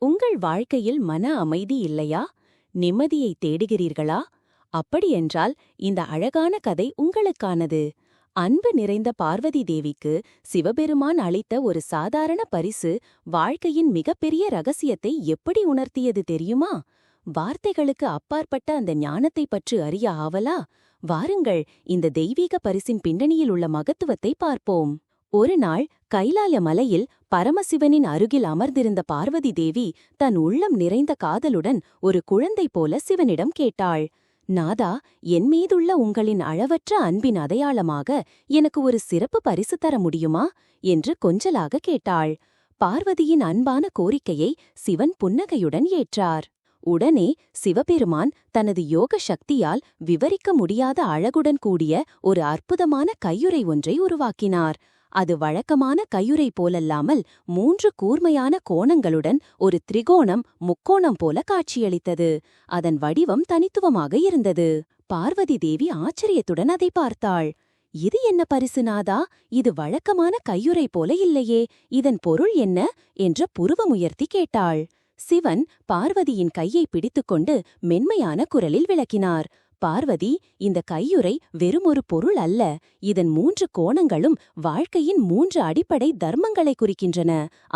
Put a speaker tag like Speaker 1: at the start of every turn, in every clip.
Speaker 1: உங்கள் வாழ்க்கையில் மன அமைதி இல்லையா? நிம்மதியை தேடுகிறீர்களா? அப்படியென்றால் இந்த அழகான கதை உங்களுக்கானது. அன்பு நிறைந்த பார்வதி தேவிக்கு சிவபெருமான் அளித்த ஒரு சாதாரண பரிசு வாழ்க்கையின் மிகப்பெரிய ரகசியத்தை எப்படி உணர்த்தியது தெரியுமா? வார்த்தைகளுக்கு அப்பாற்பட்ட அந்த ஞானத்தை பற்றி அறிய ஆவலா? வாருங்கள், இந்த தெய்வீக பரிசின் பின்னணியில் உள்ள மகத்துவத்தை பார்ப்போம். ஒரு நாள் கைலாய மலையில் பரமசிவனின் அருகில் அமர்ந்திருந்த பார்வதி தேவி தன் உள்ளம் நிறைந்த காதலுடன் ஒரு குழந்தை போல சிவனிடம் கேட்டாள். நாதா, என் மீதுள்ள உங்களின் அளவற்ற அன்பின் அடையாளமாக எனக்கு ஒரு சிறப்பு பரிசு தர முடியுமா என்று கொஞ்சலாக கேட்டாள். பார்வதியின் அன்பான கோரிக்கையை சிவன் புன்னகையுடன் ஏற்றார். உடனே சிவபெருமான் தனது யோக சக்தியால் விவரிக்க முடியாத அழகுடன் கூடிய ஒரு அற்புதமான கையுறை ஒன்றை உருவாக்கினார். அது வழக்கமான கையுறை போலல்லாமல் 3 கூர்மையான கோணங்களுடன் ஒரு திரிகோணம் முக்கோணம் போல காட்சியளித்தது. அதன் வடிவம் தனித்துவமாக இருந்தது. பார்வதி தேவி ஆச்சரியத்துடன் அதை பார்த்தாள். இது என்ன பரிசு நாதா? இது வழக்கமான கையுறை போல இல்லையே, இதன் பொருள் என்ன என்று புருவமுயர்த்தி கேட்டாள். சிவன் பார்வதியின் கையை பிடித்துக்கொண்டு மென்மையான குரலில் விளக்கினார். பார்வதி, இந்த கையுறை வெறுமொரு பொருள் அல்ல. இதன் 3 கோணங்களும் வாழ்க்கையின் 3 அடிப்படை தர்மங்களை குறிக்கின்றன.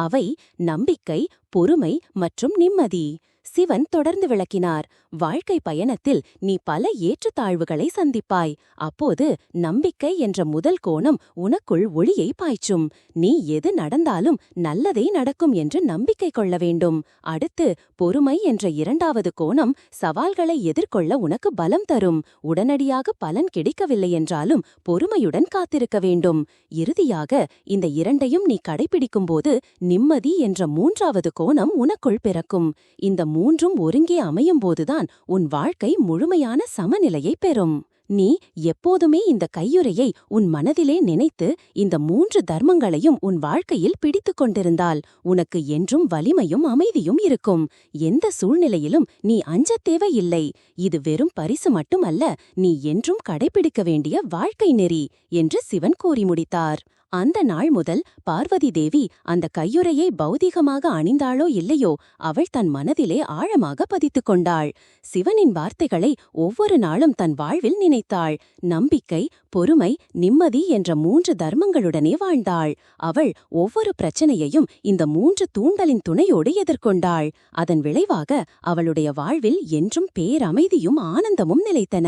Speaker 1: அவை நம்பிக்கை, பொறுமை மற்றும் நிம்மதி. சிவன் தொடர்ந்து விளக்கினார். வாழ்க்கை பயணத்தில் நீ பல ஏற்றத்தாழ்வுகளை சந்திப்பாய். அப்போது நம்பிக்கை என்ற முதல் கோணம் உனக்குள் ஒளியை பாய்ச்சும். நீ எது நடந்தாலும் நல்லதே நடக்கும் என்று நம்பிக்கை கொள்ள வேண்டும். அடுத்து பொறுமை என்ற 2வது கோணம் சவால்களை எதிர்கொள்ள உனக்கு பலம் தரும். உடனடியாக பலன் கிடைக்கவில்லை என்றாலும் பொறுமையுடன் காத்திருக்க வேண்டும். இறுதியாக இந்த 2ஐயும் நீ கடைபிடிக்கும்போது நிம்மதி என்ற 3வது கோணம் உனக்குள் பிறக்கும். இந்த 3ம் ஒருங்கே அமையும்போதுதான் உன் வாழ்க்கை முழுமையான சமநிலையை பெறும். நீ எப்போதுமே இந்த கையுறையை உன் மனதிலே நினைத்து இந்த 3 தர்மங்களையும் உன் வாழ்க்கையில் பிடித்துக் கொண்டிருந்தால் உனக்கு என்றும் வலிமையும் அமைதியும் இருக்கும். எந்த சூழ்நிலையிலும் நீ அஞ்சத் தேவையில்லை. இது வெறும் பரிசு மட்டுமல்ல, நீ என்றும் கடைபிடிக்க வேண்டிய வாழ்க்கை நெறி என்று சிவன் கூறி முடித்தார். அந்த நாள் முதல் பார்வதி தேவி அந்த கையுறையை பௌதிகமாக அணிந்தாளோ இல்லையோ, அவள் தன் மனதிலே ஆழமாக பதித்துக் கொண்டாள். சிவனின் வார்த்தைகளை ஒவ்வொரு நாளும் தன் வாழ்வில் நினைத்தாள். நம்பிக்கை, பொறுமை, நிம்மதி என்ற 3 தர்மங்களுடனே வாழ்ந்தாள். அவள் ஒவ்வொரு பிரச்சனையையும் இந்த 3 தூண்டலின் துணையோடு எதிர்கொண்டாள். அதன் விளைவாக அவளுடைய வாழ்வில் என்றும் பேரமைதியும் ஆனந்தமும் நிலைத்தன.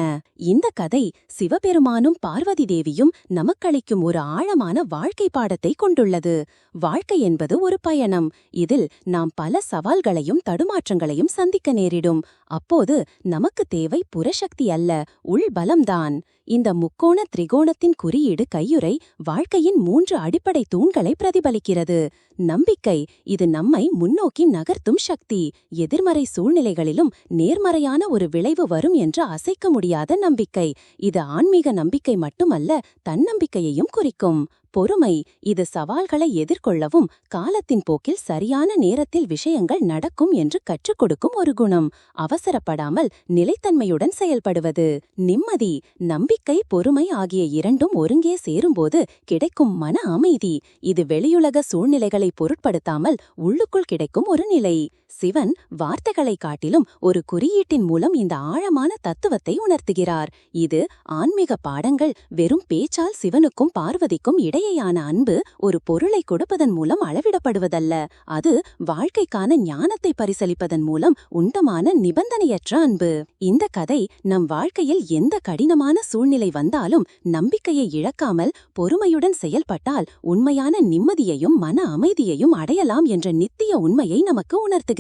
Speaker 1: இந்த கதை சிவபெருமானும் பார்வதி தேவியும் நமக்களிக்கும் ஒரு ஆழமான வாழ்க்கை பாடத்தை கொண்டுள்ளது. வாழ்க்கை என்பது ஒரு பயணம். இதில் நாம் பல சவால்களையும் தடுமாற்றங்களையும் சந்திக்க நேரிடும். அப்போது நமக்கு தேவை புறசக்தி அல்ல, உள்பலம்தான். இந்த முக்கோண திரிகோணத்தின் குறியீடு கையுறை வாழ்க்கையின் 3 அடிப்படை தூண்களை பிரதிபலிக்கிறது. நம்பிக்கை, இது நம்மை முன்னோக்கி நகர்த்தும் சக்தி. எதிர்மறை சூழ்நிலைகளிலும் நேர்மறையான ஒரு விளைவு வரும் என்று அசைக்க முடியாத நம்பிக்கை. இது ஆன்மீக நம்பிக்கை மட்டுமல்ல, தன்னம்பிக்கையையும் குறிக்கும். பொறுமை, இது சவால்களை எதிர்கொள்ளவும் காலத்தின் போக்கில் சரியான நேரத்தில் விஷயங்கள் நடக்கும் என்று கற்றுக் கொடுக்கும் ஒரு குணம். அவசரப்படாமல் நிலைத்தன்மையுடன் செயல்படுவது. நிம்மதி, நம்பிக்கை, பொறுமை ஆகிய 2ம் ஒருங்கே சேரும்போது கிடைக்கும் மன அமைதி. இது வெளியுலக சூழ்நிலைகளை பொருட்படுத்தாமல் உள்ளுக்குள் கிடைக்கும் ஒரு நிலை. சிவன் வார்த்தைகளை காட்டிலும் ஒரு குறியீட்டின் மூலம் இந்த ஆழமான தத்துவத்தை உணர்த்துகிறார். இது ஆன்மீக பாடங்கள் வெறும் பேச்சால் சிவனுக்கும் பார்வதிக்கும் இடையேயான அன்பு ஒரு பொருளை கொடுப்பதன் மூலம் அளவிடப்படுவதல்ல. அது வாழ்க்கைக்கான ஞானத்தை பரிசளிப்பதன் மூலம் உண்டமான நிபந்தனையற்ற அன்பு. இந்த கதை நம் வாழ்க்கையில் எந்த கடினமான சூழ்நிலை வந்தாலும் நம்பிக்கையை இழக்காமல் பொறுமையுடன் செயல்பட்டால் உண்மையான நிம்மதியையும் மன அமைதியையும் அடையலாம் என்ற நித்திய உண்மையை நமக்கு உணர்த்துகிறது.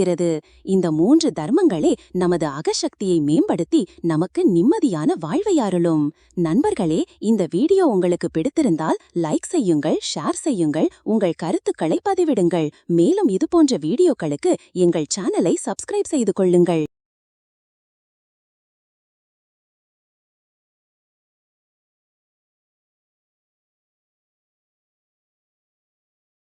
Speaker 1: இந்த 3 தர்மங்களே நமது அகசக்தியை மேம்படுத்தி நமக்கு நிம்மதியான வாழ்வை அருளும். நண்பர்களே, இந்த வீடியோ உங்களுக்கு பிடித்திருந்தால் லைக் செய்யுங்கள், ஷேர் செய்யுங்கள், உங்கள் கருத்துக்களை பதிவிடுங்கள். மேலும் இதுபோன்ற வீடியோக்களுக்கு எங்கள் சேனலை சப்ஸ்கிரைப் செய்து கொள்ளுங்கள்.